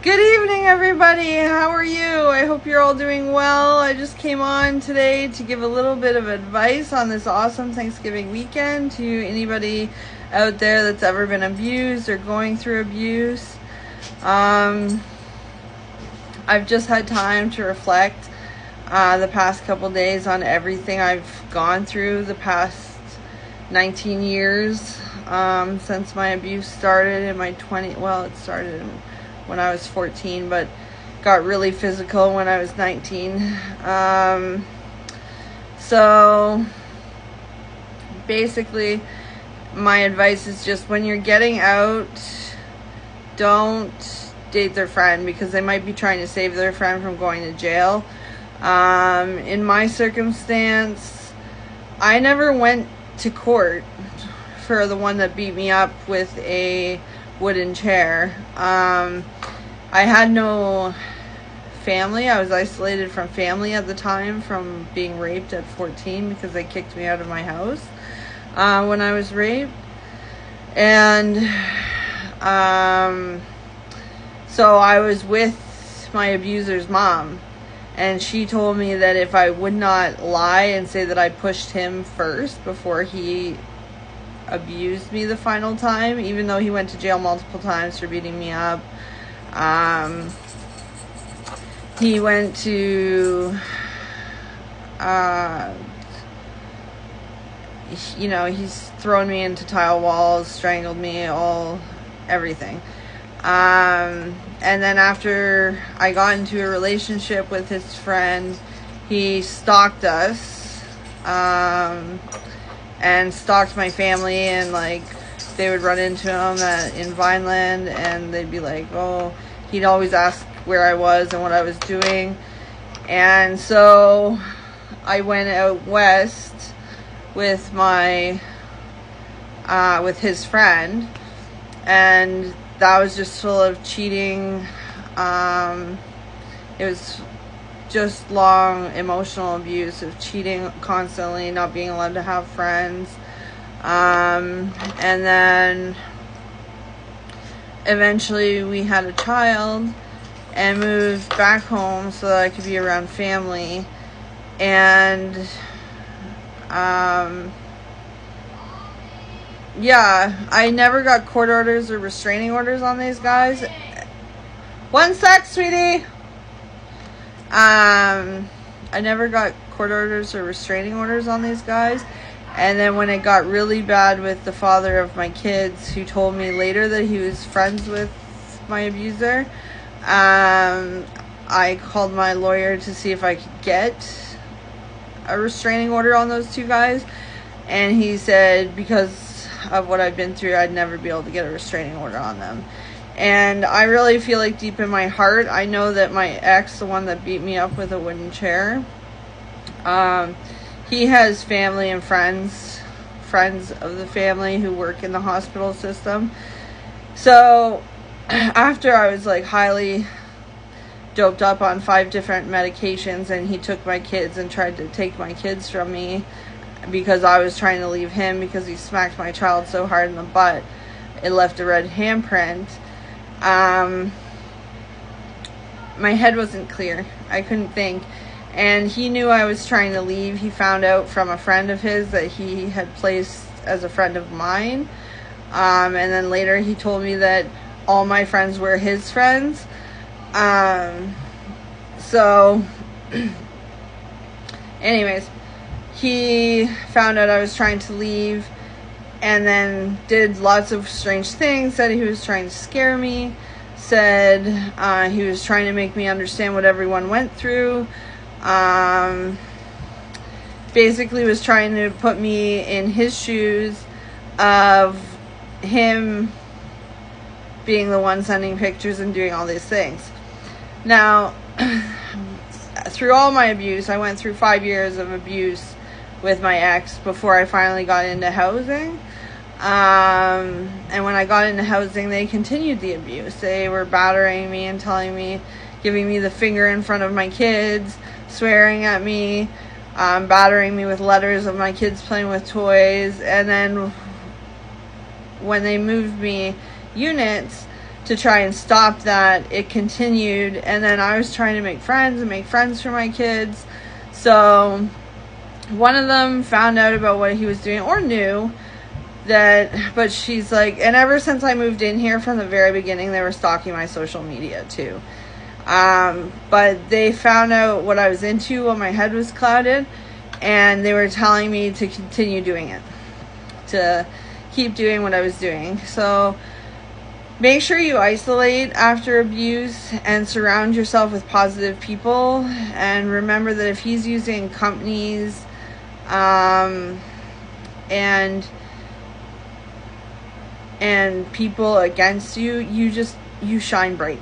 Good evening, everybody. How are you? I hope you're all doing well. I just came on today to give a little bit of advice on this awesome Thanksgiving weekend to anybody out there that's ever been abused or going through abuse. I've just had time to reflect the past couple days on everything I've gone through the past 19 years since my abuse started in my 20s. Well, it started when I was 14, but got really physical when I was 19. So basically, my advice is just when you're getting out, don't date their friend because they might be trying to save their friend from going to jail. In my circumstance, I never went to court for the one that beat me up with a wooden chair. I had no family. I was isolated from family at the time from being raped at 14 because they kicked me out of my house when I was raped. And so I was with my abuser's mom, and she told me that if I would not lie and say that I pushed him first before he abused me the final time, even though he went to jail multiple times for beating me up. He went to he's thrown me into tile walls, strangled me, everything. And then after I got into a relationship with his friend, he stalked us and stalked my family, and they would run into him in Vineland, and they'd be like, oh, he'd always ask where I was and what I was doing. And so I went out west with with his friend, and that was just full of cheating. It was just long emotional abuse of cheating constantly, not being allowed to have friends. And then eventually we had a child and moved back home so that I could be around family. And I never got court orders or restraining orders on these guys. One sec, sweetie. I never got court orders or restraining orders on these guys. And then when it got really bad with the father of my kids, who told me later that he was friends with my abuser, I called my lawyer to see if I could get a restraining order on those two guys. And he said because of what I've been through, I'd never be able to get a restraining order on them. And I really feel like deep in my heart, I know that my ex, the one that beat me up with a wooden chair, he has family and friends of the family who work in the hospital system. So after I was highly doped up on 5 different medications, and he took my kids and tried to take my kids from me because I was trying to leave him because he smacked my child so hard in the butt, it left a red handprint. My head wasn't clear. I couldn't think. And he knew I was trying to leave. He found out from a friend of his that he had placed as a friend of mine. And then later he told me that all my friends were his friends. So anyways, he found out I was trying to leave, and then did lots of strange things, said he was trying to scare me, said he was trying to make me understand what everyone went through, basically was trying to put me in his shoes of him being the one sending pictures and doing all these things. Now, through all my abuse, I went through 5 years of abuse with my ex before I finally got into housing. And when I got into housing, they continued the abuse. They were battering me and giving me the finger in front of my kids, swearing at me, battering me with letters of my kids playing with toys. And then when they moved me units, to try and stop that, it continued. And then I was trying to make friends for my kids. So one of them found out about what he was doing, or knew that, but she's like, and ever since I moved in here, from the very beginning, they were stalking my social media too. But they found out what I was into when my head was clouded, and they were telling me to continue doing it, to keep doing what I was doing. So make sure you isolate after abuse and surround yourself with positive people. And remember that if he's using companies and people against you, you shine bright.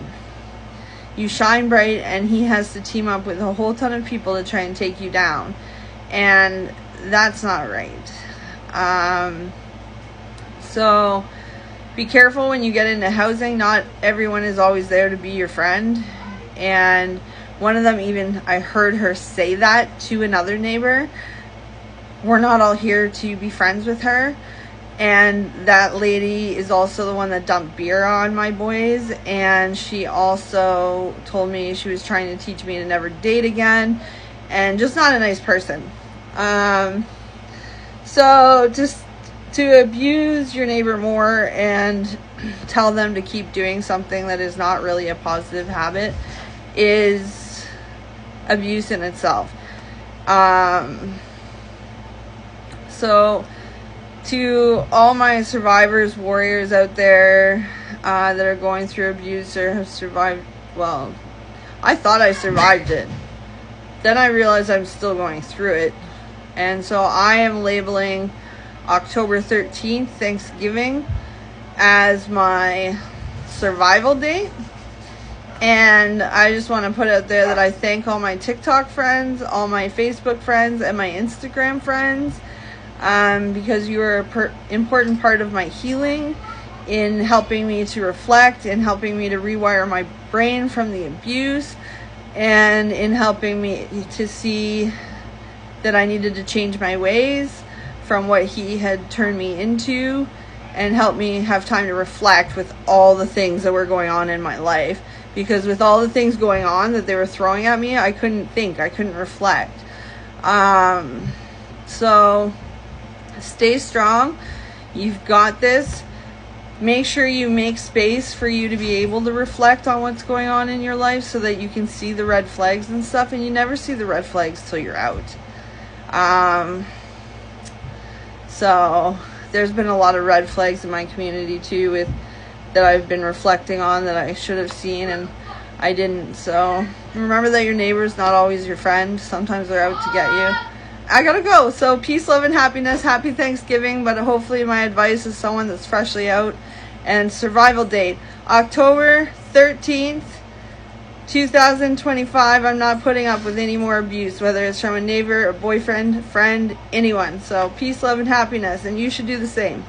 You shine bright, and he has to team up with a whole ton of people to try and take you down. And that's not right. So be careful when you get into housing. Not everyone is always there to be your friend. And one of them, even, I heard her say that to another neighbor. We're not all here to be friends with her. And that lady is also the one that dumped beer on my boys. And she also told me she was trying to teach me to never date again. And just not a nice person. So just to abuse your neighbor more and tell them to keep doing something that is not really a positive habit is abuse in itself. So to all my survivors, warriors out there that are going through abuse or have survived, well, I thought I survived it. Then I realized I'm still going through it. And so I am labeling October 13th, Thanksgiving, as my survival date. And I just want to put out there that I thank all my TikTok friends, all my Facebook friends, and my Instagram friends, because you are an important part of my healing, in helping me to reflect, in helping me to rewire my brain from the abuse, and in helping me to see that I needed to change my ways from what he had turned me into, and help me have time to reflect with all the things that were going on in my life. Because with all the things going on that they were throwing at me, I couldn't think, I couldn't reflect. So stay strong. You've got this. Make sure you make space for you to be able to reflect on what's going on in your life, so that you can see the red flags and stuff. And you never see the red flags till you're out. So there's been a lot of red flags in my community too, with that I've been reflecting on, that I should have seen and I didn't. So remember that your neighbor's not always your friend. Sometimes they're out to get you. I gotta go. So peace, love, and happiness. Happy Thanksgiving. But hopefully my advice is someone that's freshly out. And survival date, October 13th, 2025. I'm not putting up with any more abuse, whether it's from a neighbor, a boyfriend, friend, anyone. So peace, love, and happiness. And you should do the same.